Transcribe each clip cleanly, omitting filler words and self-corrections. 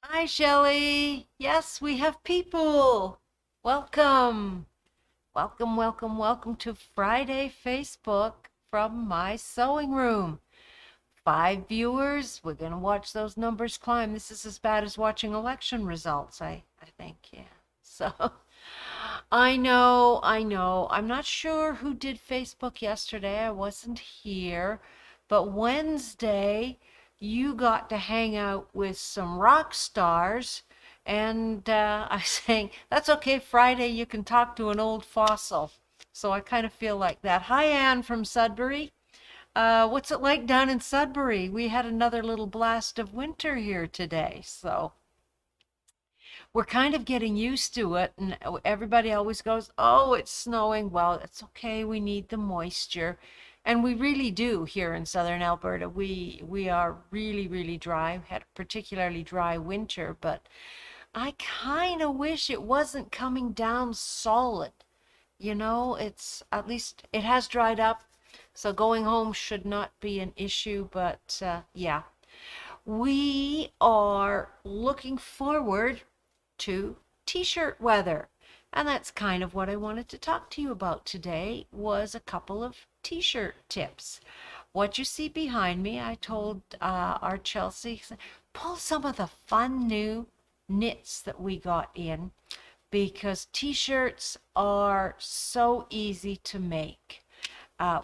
Hi, Shelley. Yes, we have people. Welcome. Welcome to Friday Facebook from my sewing room. 5 viewers. We're going to watch those numbers climb. This is as bad as watching election results, I think. Yeah. So I know. I'm not sure who did Facebook yesterday. I wasn't here. But Wednesday, you got to hang out with some rock stars. And I was saying, that's okay. Friday, you can talk to an old fossil. So I kind of feel like that. Hi, Anne from Sudbury. What's it like down in Sudbury? We had another little blast of winter here today. So we're kind of getting used to it, and everybody always goes, "Oh, it's snowing." Well, it's okay. We need the moisture, and we really do here in southern Alberta. We are really dry. We had a particularly dry winter, but I kind of wish it wasn't coming down solid. It's at least it has dried up, so going home should not be an issue, but yeah. We are looking forward to t-shirt weather. And that's kind of what I wanted to talk to you about today was a couple of t-shirt tips. What you see behind me, I told our Chelsea, pull some of the fun new knits that we got in because t-shirts are so easy to make.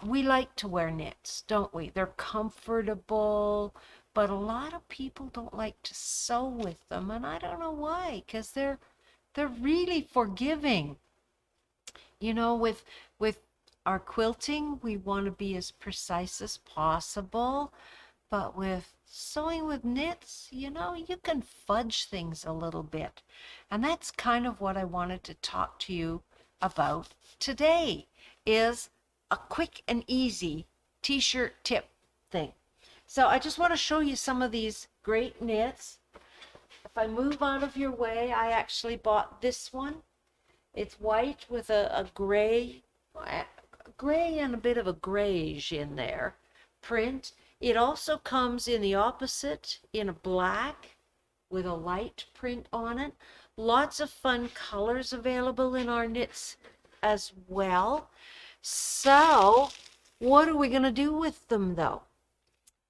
We like to wear knits, don't we? They're comfortable, but a lot of people don't like to sew with them, and I don't know why, because they're really forgiving. With our quilting, we want to be as precise as possible, but with sewing with knits, you can fudge things a little bit. And that's kind of what I wanted to talk to you about today is a quick and easy t-shirt tip thing. So I just want to show you some of these great knits. If I move out of your way, I actually bought this one. It's white with a gray and a bit of a grayish in there print. It also comes in the opposite in a black with a light print on it. Lots of fun colors available in our knits as well. So what are we going to do with them though?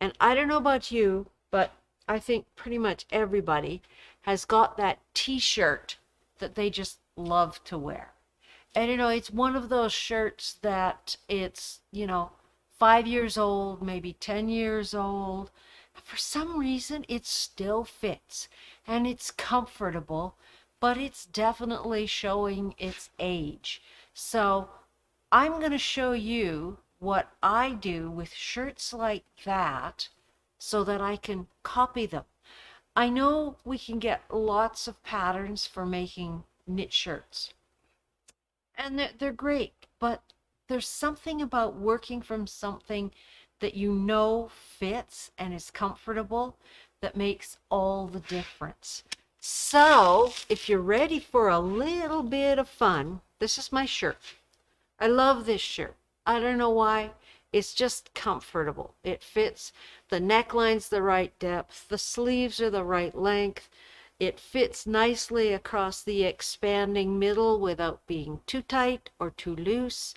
And I don't know about you, but I think pretty much everybody has got that t-shirt that they just love to wear. And it's one of those shirts that it's, 5 years old, maybe 10 years old. For some reason, it still fits and it's comfortable, but it's definitely showing its age. So I'm going to show you what I do with shirts like that so that I can copy them. I know we can get lots of patterns for making knit shirts, and they're great, but there's something about working from something that fits and is comfortable that makes all the difference. So if you're ready for a little bit of fun, this is my shirt. I love this shirt. I don't know why. It's just comfortable. It fits. The neckline's the right depth. The sleeves are the right length. It fits nicely across the expanding middle without being too tight or too loose.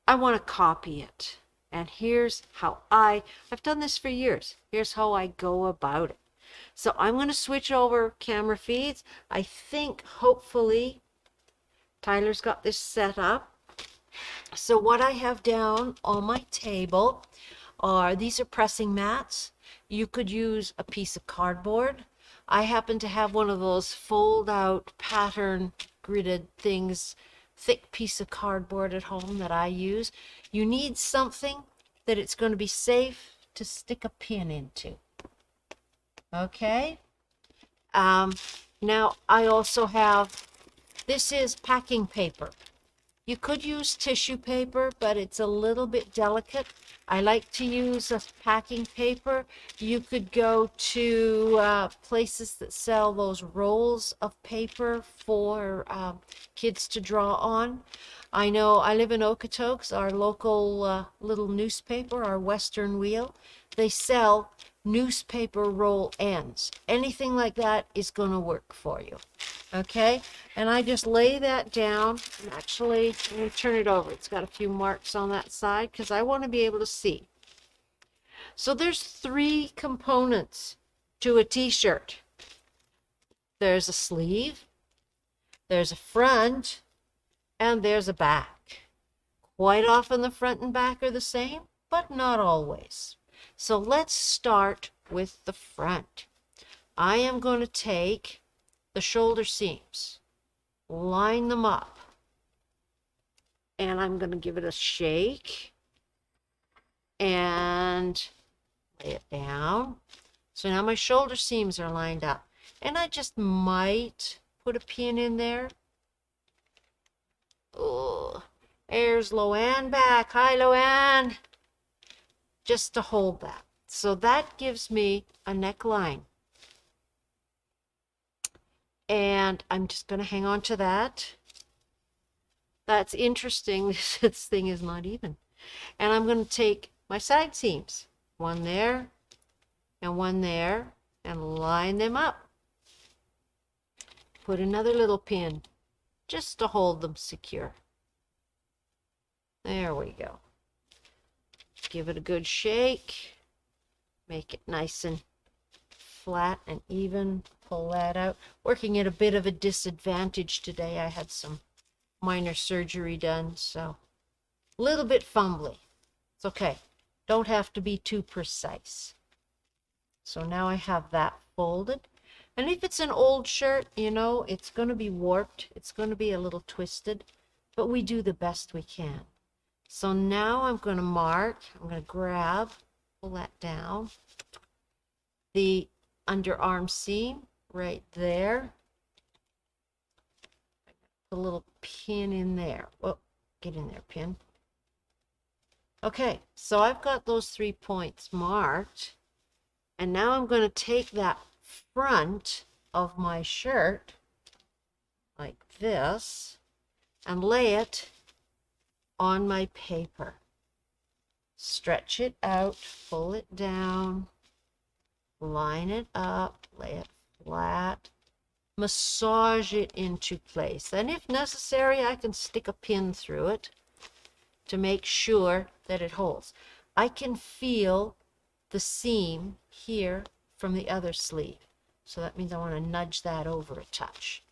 I want to copy it. And here's how I've done this for years. Here's how I go about it. So I'm going to switch over camera feeds. I think hopefully Tyler's got this set up. So what I have down on my table these are pressing mats. You could use a piece of cardboard. I happen to have one of those fold out pattern gridded things, thick piece of cardboard at home that I use. You need something that it's going to be safe to stick a pin into. Okay. Now I also have, this is packing paper. You could use tissue paper, but it's a little bit delicate. I like to use a packing paper. You could go to places that sell those rolls of paper for kids to draw on. I know I live in Okotoks, our local little newspaper, our Western Wheel. They sell newspaper roll ends. Anything like that is going to work for you. Okay, and I just lay that down. And actually, I'm going to turn it over. It's got a few marks on that side because I want to be able to see. So there's 3 components to a t-shirt. There's a sleeve, there's a front, and there's a back. Quite often the front and back are the same, but not always. So let's start with the front. I am going to take the shoulder seams, line them up, and I'm going to give it a shake and lay it down. So now my shoulder seams are lined up, and I just might put a pin in there. Oh, there's Loanne back. Hi, Loanne. Just to hold that. So that gives me a neckline. And I'm just going to hang on to that. That's interesting. This thing is not even. And I'm going to take my side seams, one there and one there, and line them up. Put another little pin just to hold them secure. There we go. Give it a good shake. Make it nice and flat and even. Pull that out. Working at a bit of a disadvantage today. I had some minor surgery done, so a little bit fumbly. It's okay. Don't have to be too precise. So now I have that folded. And if it's an old shirt, you know, it's going to be warped. It's going to be a little twisted, but we do the best we can. So now I'm going to mark, I'm going to grab, pull that down, the underarm seam right there. Put a little pin in there. Oh, get in there, pin. Okay, so I've got those 3 points marked. And now I'm going to take that front of my shirt like this and lay it on my paper. Stretch it out, pull it down, line it up, lay it flat, massage it into place. And if necessary, I can stick a pin through it to make sure that it holds. I can feel the seam here from the other sleeve. So that means I want to nudge that over a touch.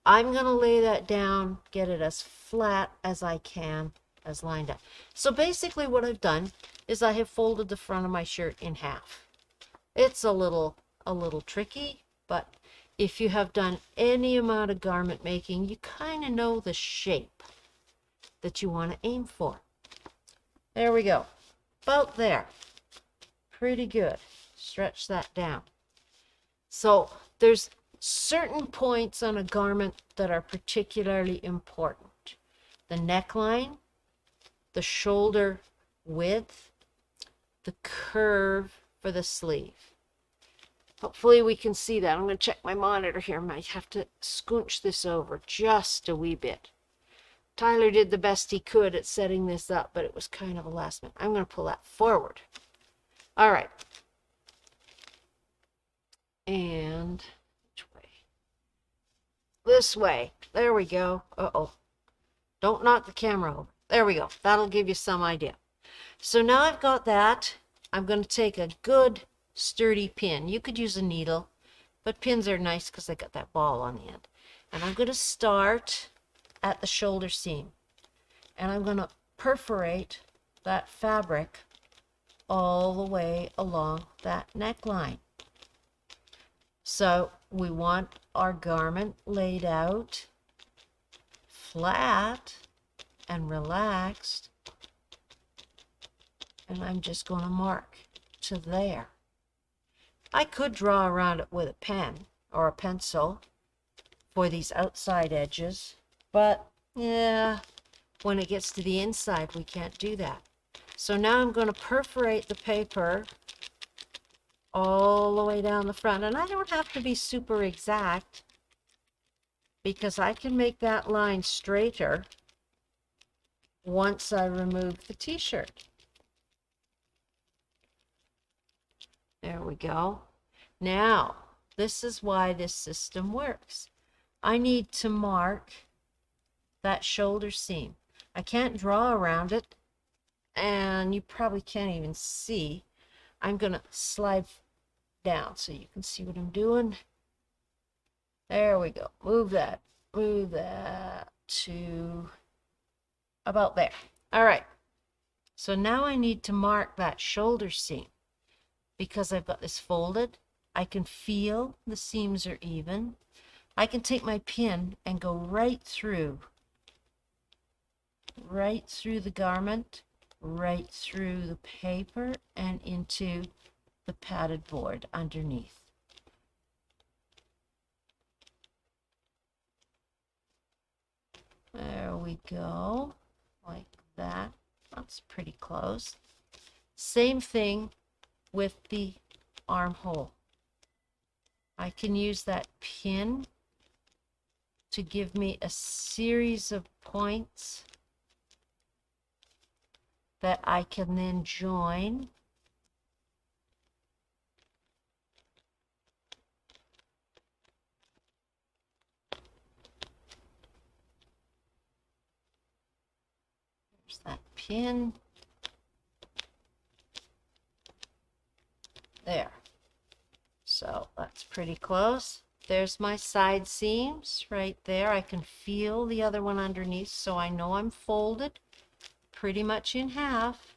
I'm going to lay that down, get it as flat as I can, as lined up. So basically what I've done is I have folded the front of my shirt in half. It's a little tricky, but if you have done any amount of garment making, you kind of know the shape that you want to aim for. There we go. About there. Pretty good. Stretch that down. So there's certain points on a garment that are particularly important. The neckline, the shoulder width, the curve for the sleeve. Hopefully we can see that. I'm going to check my monitor here. I might have to scooch this over just a wee bit. Tyler did the best he could at setting this up, but it was kind of a last minute. I'm going to pull that forward. All right. And which way? This way. There we go. Uh-oh. Don't knock the camera over. There we go. That'll give you some idea. So now I've got that. I'm going to take a good sturdy pin. You could use a needle, but pins are nice because they got that ball on the end. And I'm going to start at the shoulder seam. And I'm going to perforate that fabric all the way along that neckline. So we want our garment laid out flat and relaxed. And I'm just going to mark to there. I could draw around it with a pen or a pencil for these outside edges, but yeah, when it gets to the inside, we can't do that. So now I'm going to perforate the paper all the way down the front. And I don't have to be super exact because I can make that line straighter once I remove the t-shirt. There we go. Now, this is why this system works. I need to mark that shoulder seam. I can't draw around it, and you probably can't even see. I'm going to slide down so you can see what I'm doing. There we go. Move that to about there. All right. So now I need to mark that shoulder seam. Because I've got this folded, I can feel the seams are even. I can take my pin and go right through the garment, right through the paper, and into the padded board underneath. There we go, like that. That's pretty close. Same thing with the armhole. I can use that pin to give me a series of points that I can then join. There's that pin. There. So that's pretty close. There's my side seams right there. I can feel the other one underneath, so I know I'm folded pretty much in half.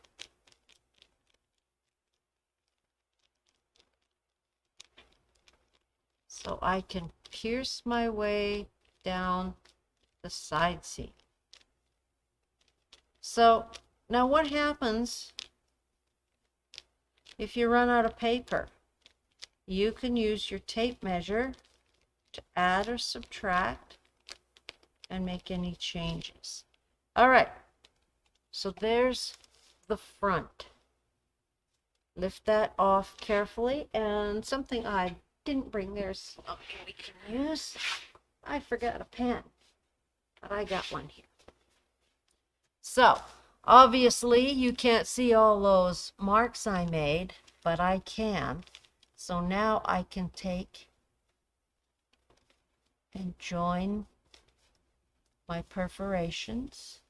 So I can pierce my way down the side seam. So now what happens if you run out of paper? You can use your tape measure to add or subtract and make any changes. All right, so there's the front. Lift that off carefully, and something I didn't bring, there's something we can use. I forgot a pen, but I got one here. So obviously you can't see all those marks I made, but I can. So now I can take and join my perforations.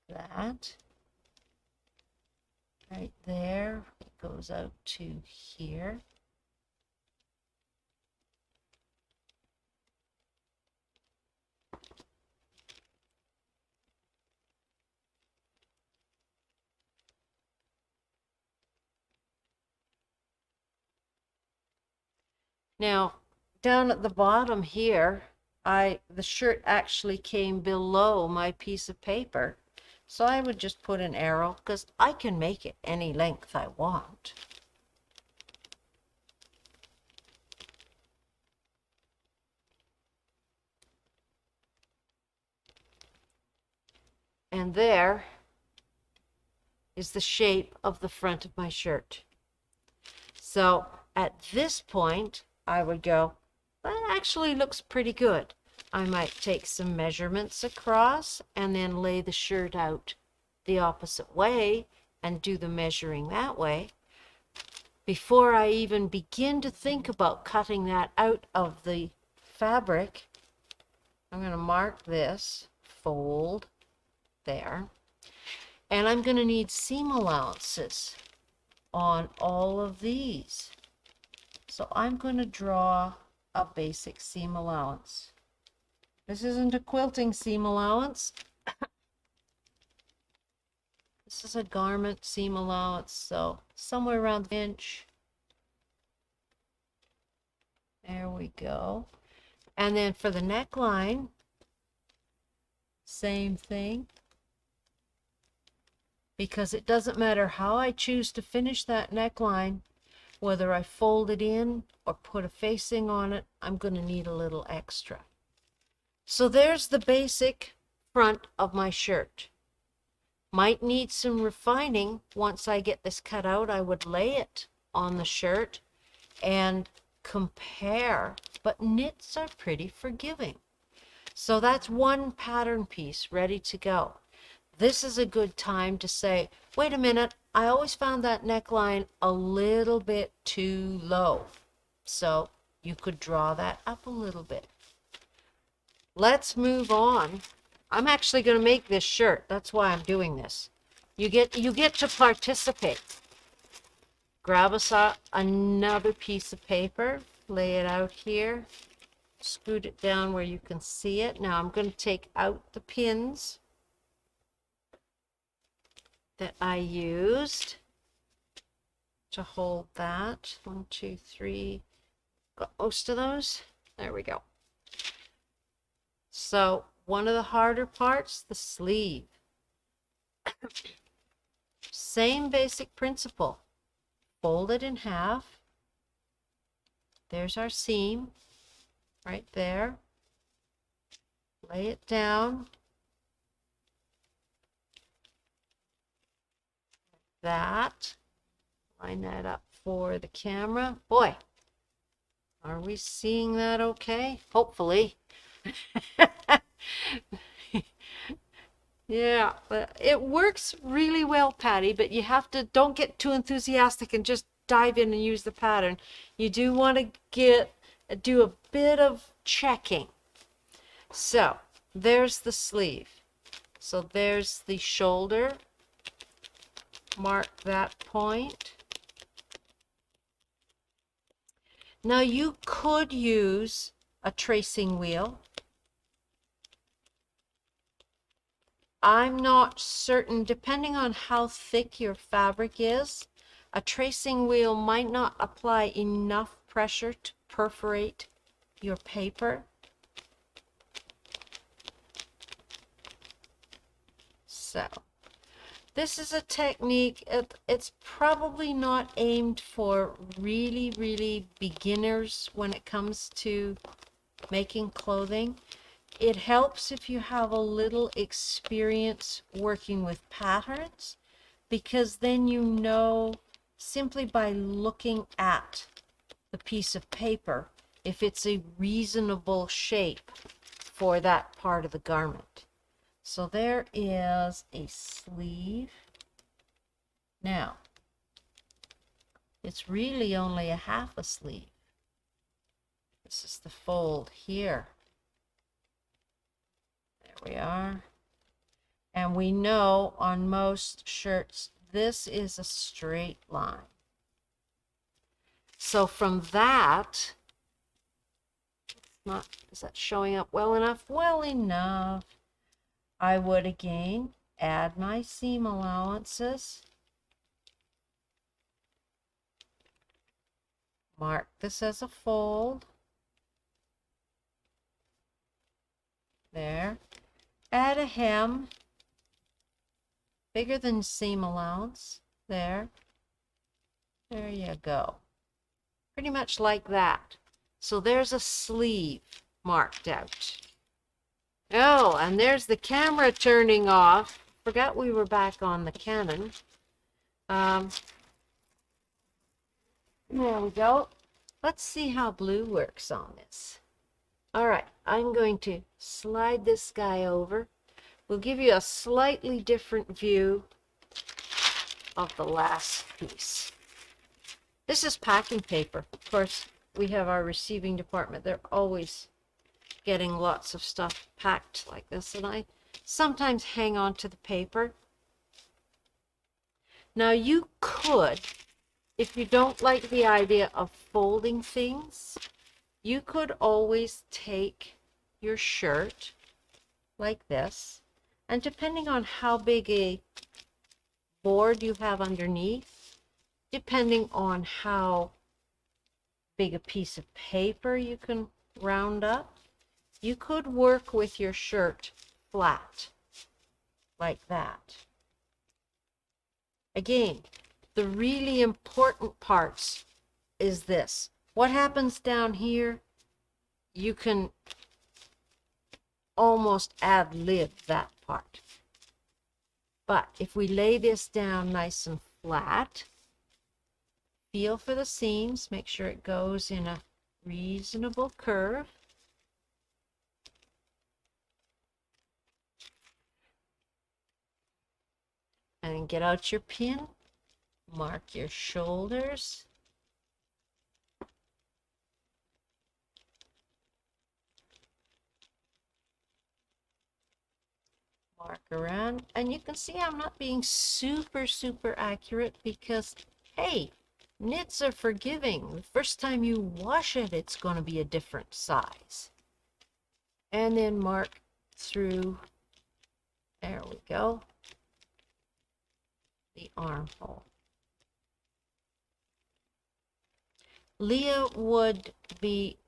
That right there, it goes out to here. Now, down at the bottom here, the shirt actually came below my piece of paper. So I would just put an arrow, because I can make it any length I want. And there is the shape of the front of my shirt. So at this point, I would go, that actually looks pretty good. I might take some measurements across and then lay the shirt out the opposite way and do the measuring that way. Before I even begin to think about cutting that out of the fabric, I'm going to mark this, fold, there. And I'm going to need seam allowances on all of these. So I'm going to draw a basic seam allowance. This isn't a quilting seam allowance. This is a garment seam allowance, so somewhere around an inch. There we go. And then for the neckline, same thing. Because it doesn't matter how I choose to finish that neckline, whether I fold it in or put a facing on it, I'm going to need a little extra. So there's the basic front of my shirt. Might need some refining. Once I get this cut out, I would lay it on the shirt and compare, but knits are pretty forgiving. So that's one pattern piece ready to go. this is a good time to say, wait a minute, I always found that neckline a little bit too low. So you could draw that up a little bit. Let's move on. I'm actually going to make this shirt. That's why I'm doing this. You get to participate. Grab another piece of paper, lay it out here, scoot it down where you can see it. Now I'm going to take out the pins that I used to hold that. 1, 2, 3. Got most of those. There we go. So one of the harder parts, the sleeve. Same basic principle. Fold it in half. There's our seam right there. Lay it down. That. Line that up for the camera. Boy, are we seeing that okay? Hopefully. Yeah, it works really well, Patty, but you have to, don't get too enthusiastic and just dive in and use the pattern. You do want to do a bit of checking. So there's the sleeve. So there's the shoulder. Mark that point. Now you could use a tracing wheel. I'm not certain, depending on how thick your fabric is, a tracing wheel might not apply enough pressure to perforate your paper. So this is a technique, it's probably not aimed for really beginners when it comes to making clothing. It helps if you have a little experience working with patterns, because then you know simply by looking at the piece of paper if it's a reasonable shape for that part of the garment. So there is a sleeve. Now, it's really only a half a sleeve. This is the fold here. There we are. And we know on most shirts, this is a straight line. So from that, is that showing up well enough? Well enough. I would again add my seam allowances. Mark this as a fold. There. Add a hem bigger than seam allowance. There. There you go. Pretty much like that. So there's a sleeve marked out. Oh, and there's the camera turning off. Forgot we were back on the Canon. There we go. Let's see how blue works on this. All right, I'm going to slide this guy over. We'll give you a slightly different view of the last piece. This is packing paper. Of course, we have our receiving department. They're always getting lots of stuff packed like this, and I sometimes hang on to the paper. Now you could, if you don't like the idea of folding things, you could always take your shirt like this, and depending on how big a board you have underneath, depending on how big a piece of paper you can round up, you could work with your shirt flat like that. Again, the really important parts is this. What happens down here, you can almost ad-lib that part. But if we lay this down nice and flat, feel for the seams, make sure it goes in a reasonable curve. And then get out your pin, mark your shoulders. Mark around, and you can see I'm not being super accurate because, hey, knits are forgiving. The first time you wash it, it's going to be a different size. And then mark through, there we go, the armhole. Leah would be,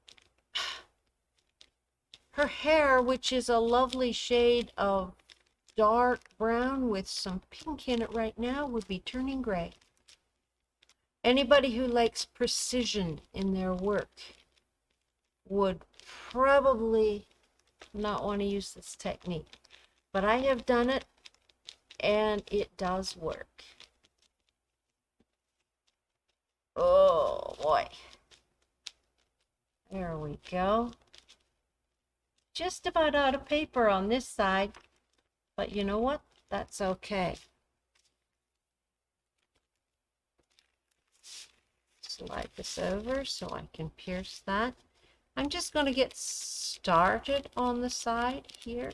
her hair, which is a lovely shade of dark brown with some pink in it right now, would be turning gray. Anybody who likes precision in their work would probably not want to use this technique, but I have done it and it does work. Oh boy. There we go. Just about out of paper on this side, but you know what? That's okay. Slide this over so I can pierce that. I'm just going to get started on the side here.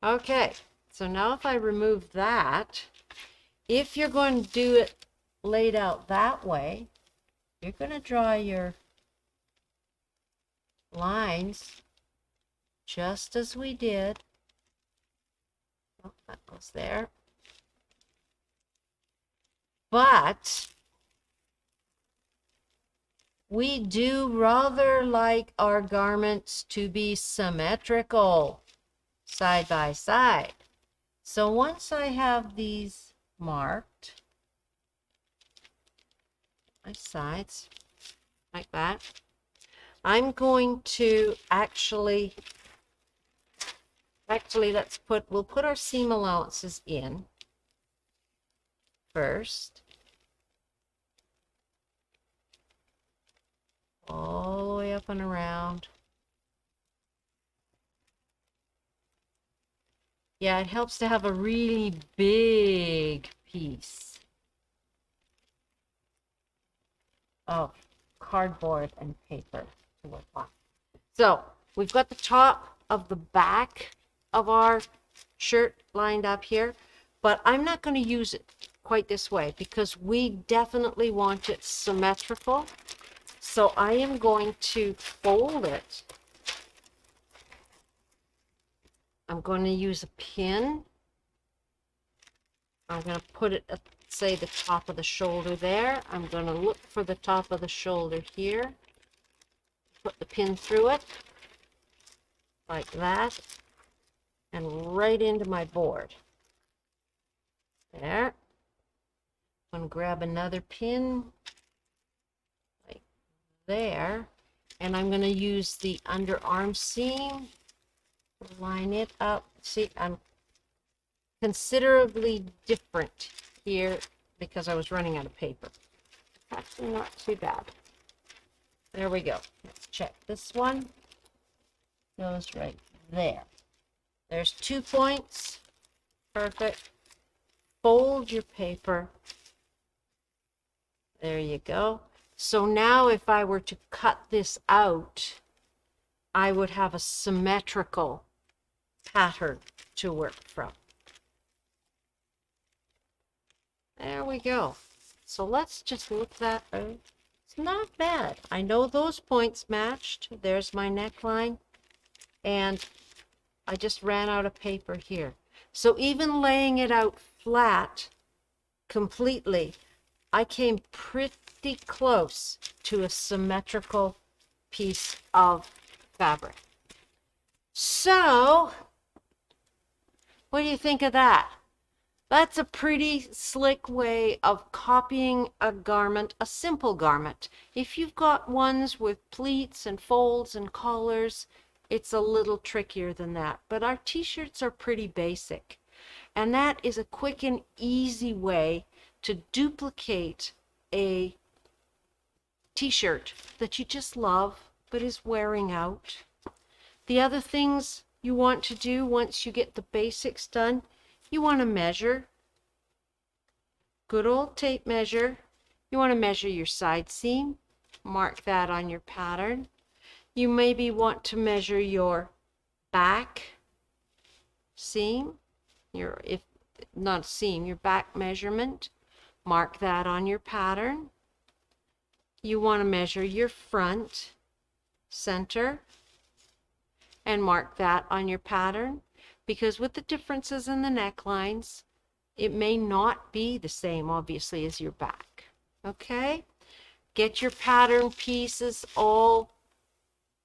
Okay, so now if I remove that, if you're going to do it laid out that way, you're going to draw your lines just as we did. Oh, that goes there. But we do rather like our garments to be symmetrical, side by side. So once I have these marked, my sides, like that, I'm going to actually we'll put our seam allowances in first. All the way up and around. Yeah, it helps to have a really big piece of cardboard and paper to work on. So we've got the top of the back of our shirt lined up here, but I'm not going to use it quite this way because we definitely want it symmetrical. So I am going to fold it. I'm going to use a pin. I'm going to put it at, say, the top of the shoulder there. I'm going to look for the top of the shoulder here. Put the pin through it, like that, and right into my board. There. I'm going to grab another pin, like there, and I'm going to use the underarm seam, line it up. See, I'm considerably different here because I was running out of paper. Actually, not too bad. There we go. Let's check this one. Goes right there. There's 2 points. Perfect. Fold your paper. There you go. So now if I were to cut this out, I would have a symmetrical pattern to work from. There we go. So let's just look that out. It's not bad. I know those points matched. There's my neckline. And I just ran out of paper here. So even laying it out flat completely, I came pretty close to a symmetrical piece of fabric. So, what do you think of that? That's a pretty slick way of copying a garment, a simple garment. If you've got ones with pleats and folds and collars, it's a little trickier than that. But our t-shirts are pretty basic. And that is a quick and easy way to duplicate a t-shirt that you just love but is wearing out. The other things you want to do once you get the basics done, you want to measure. Good old tape measure. You want to measure your side seam. Mark that on your pattern. You maybe want to measure your back seam, your, if not seam, your back measurement. Mark that on your pattern. You want to measure your front center and mark that on your pattern, because with the differences in the necklines, it may not be the same, obviously, as your back. Okay? Get your pattern pieces all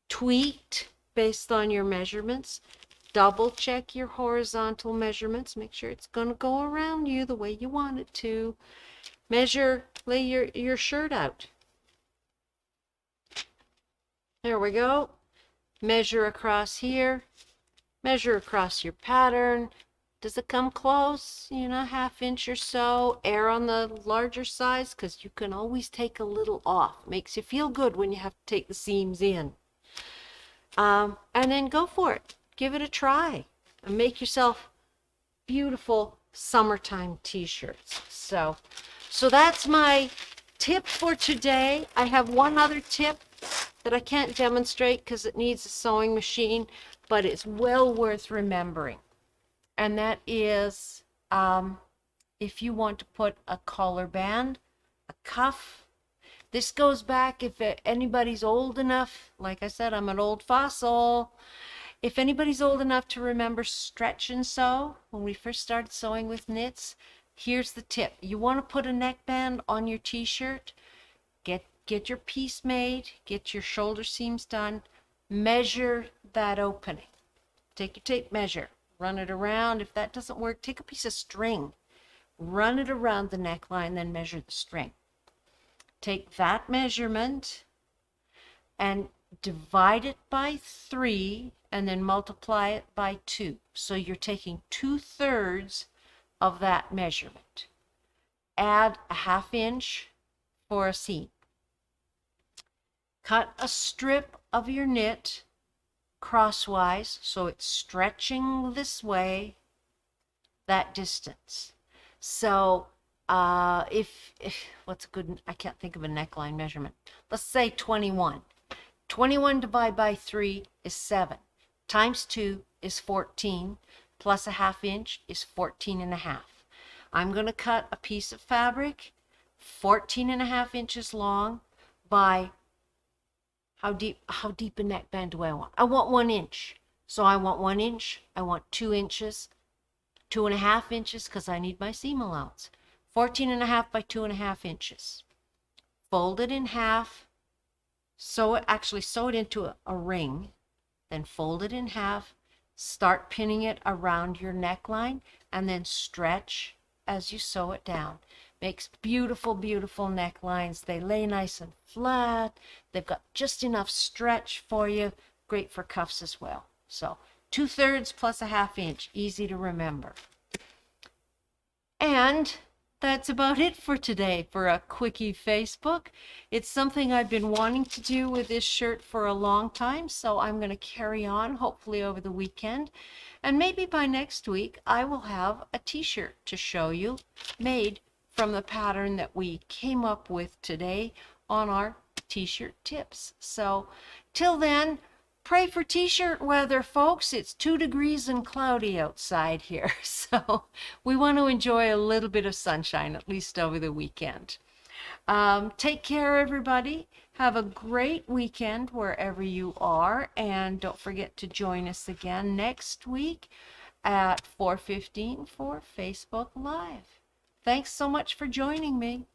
tweaked based on your measurements. Double check your horizontal measurements. Make sure it's going to go around you the way you want it to. Measure, lay your shirt out. There we go. Measure across here. Measure across your pattern. Does it come close? You know, 1/2 inch or so. Err on the larger size, because you can always take a little off. Makes you feel good when you have to take the seams in. And then go for it. Give it a try. And make yourself beautiful summertime t-shirts. So that's my tip for today. I have one other tip that I can't demonstrate because it needs a sewing machine, but it's well worth remembering. And that is, if you want to put a collar band, a cuff. This goes back, if anybody's old enough, like I said, I'm an old fossil. If anybody's old enough to remember stretch and sew, when we first started sewing with knits, here's the tip. You want to put a neckband on your t-shirt, get your piece made, get your shoulder seams done, measure that opening. Take your tape measure, run it around. If that doesn't work, take a piece of string, run it around the neckline, then measure the string. Take that measurement and divide it by 3 and then multiply it by 2. So you're taking 2/3 of that measurement. Add a 1/2 inch for a seam. Cut a strip of your knit crosswise so it's stretching this way, that distance. So if what's a good, I can't think of a neckline measurement. Let's say 21. 21 divided by 3 is 7. Times 2 is 14. Plus a 1/2 inch is 14.5. I'm going to cut a piece of fabric 14.5 inches long by how deep a neckband do I want? I want 1 inch. So I want 1 inch. I want 2 inches. 2.5 inches because I need my seam allowance. 14.5 by 2.5 inches. Fold it in half. Sew it into a ring. Then fold it in half. Start pinning it around your neckline and then stretch as you sew it down. Makes beautiful, beautiful necklines. They lay nice and flat. They've got just enough stretch for you. Great for cuffs as well. So 2/3 plus a 1/2 inch. Easy to remember. And that's about it for today for a quickie Facebook. It's something I've been wanting to do with this shirt for a long time, so I'm going to carry on, hopefully over the weekend. And maybe by next week, I will have a t-shirt to show you made from the pattern that we came up with today on our t-shirt tips. So till then, pray for t-shirt weather, folks. It's 2 degrees and cloudy outside here. So we want to enjoy a little bit of sunshine, at least over the weekend. Take care, everybody. Have a great weekend wherever you are. And don't forget to join us again next week at 4:15 for Facebook Live. Thanks so much for joining me.